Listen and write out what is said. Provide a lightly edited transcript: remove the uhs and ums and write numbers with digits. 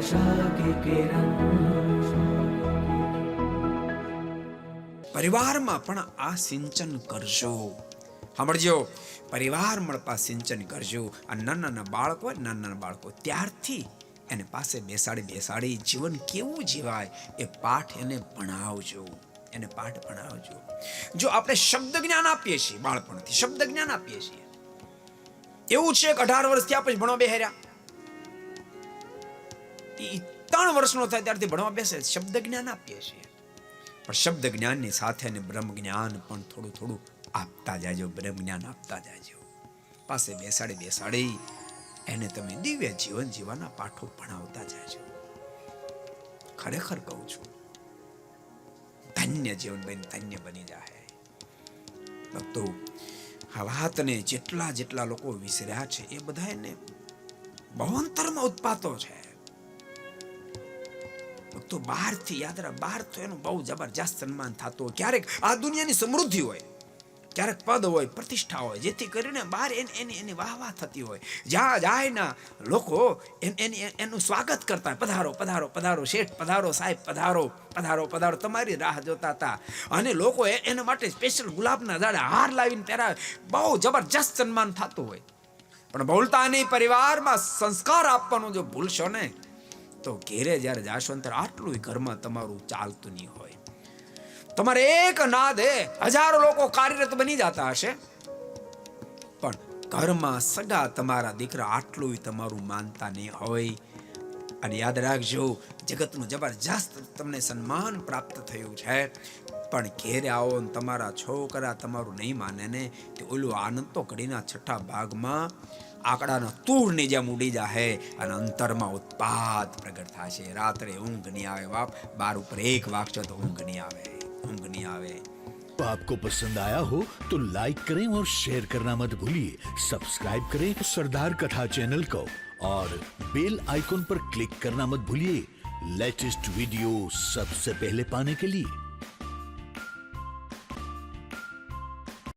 आशा की किरण। પરિવારમાં પણ આ સિંચન કરજો. સાંભળજો, પરિવારમાં પણ સિંચન કરજો. આ નાના બાળકો હોય, નાના બાળકો ત્યારથી એને પાસે બેસાડી જીવન કેવું જીવાય એ પાઠ એને ભણાવજો. એને પાઠ ભણાવજો. જો આપણે શબ્દ જ્ઞાન આપીએ છીએ, બાળપણથી શબ્દ જ્ઞાન આપીએ છીએ, એવું છે કે 18 વર્ષથી આપણે ભણવા બેહર્યા, 3 વર્ષનો થાય ત્યારથી ભણવા બેસે, શબ્દ જ્ઞાન આપીએ છીએ. પણ શબ્દ જ્ઞાનની સાથે ને બ્રહ્મ જ્ઞાન પણ થોડું થોડું આપતા જાજો. બ્રહ્મ જ્ઞાન આપતા જાજો. પાસે બેસાડી એને તમે દિવ્ય જીવન જીવવાના પાઠો ભણાવતા જાજો. ખરેખર કહું છું, ધન્ય જીવન ધન્ય બની જાય. ભક્તો, આ વાતને જેટલા લોકો વિસર્યા છે એ બધા એને બહુ અંતરમાં ઉત્પાતો છે. ભક્તો, બહારથી યાદ રાખ, બહાર તો એનું બહુ જબરજસ્ત સન્માન થતું હોય, ક્યારેક આ દુનિયાની સમૃદ્ધિ હોય, ક્યારેક પદ હોય, પ્રતિષ્ઠા હોય, જેથી કરીને બહાર એની વાહ થતી હોય. જ્યાં જાય ના લોકો એનું સ્વાગત કરતા, પધારો શેઠ, પધારો સાહેબ, પધારો તમારી રાહ જોતા હતા. અને લોકો એના માટે સ્પેશિયલ ગુલાબના ઝાડ હાર લાવીને પહેરાવે, બહુ જબરજસ્ત સન્માન થતું હોય. પણ ભૂલતા નહીં, પરિવારમાં સંસ્કાર આપવાનું જો ભૂલશો ને તો ઘેરે જ્યારે જાશો ને ત્યારે આટલું ઘરમાં તમારું ચાલતું નહીં હોય. તમારે એક નાદે 1000 લોકો કાર્યરત બની જતા હશે, પણ ઘરમાં સગા તમારા દીકરા આટલું તમારું માનતા નહીં હોય. અને યાદ રાખજો, જગતનું જબરજસ્ત તમને સન્માન પ્રાપ્ત થયું છે, પણ ઘેરે આવો ને તમારા છોકરા તમારું નહીં માને ને, તે ઓલું આનંદ તો ઘડીના 6ઠા ભાગમાં આંકડાના તૂળની જેમ ઉડી જાહે અને અંતરમાં ઉત્પાદ પ્રગટ થશે. રાત્રે ઊંઘ નહીં આવે બાપ, 12 ઉપર 1 વાગશો તો ઊંઘ નહીં આવે. तो आपको पसंद आया हो तो लाइक करें और शेयर करना मत भूलिए. सब्सक्राइब करें सरदार कथा चैनल को और बेल आइकॉन पर क्लिक करना मत भूलिए लेटेस्ट वीडियो सबसे पहले पाने के लिए.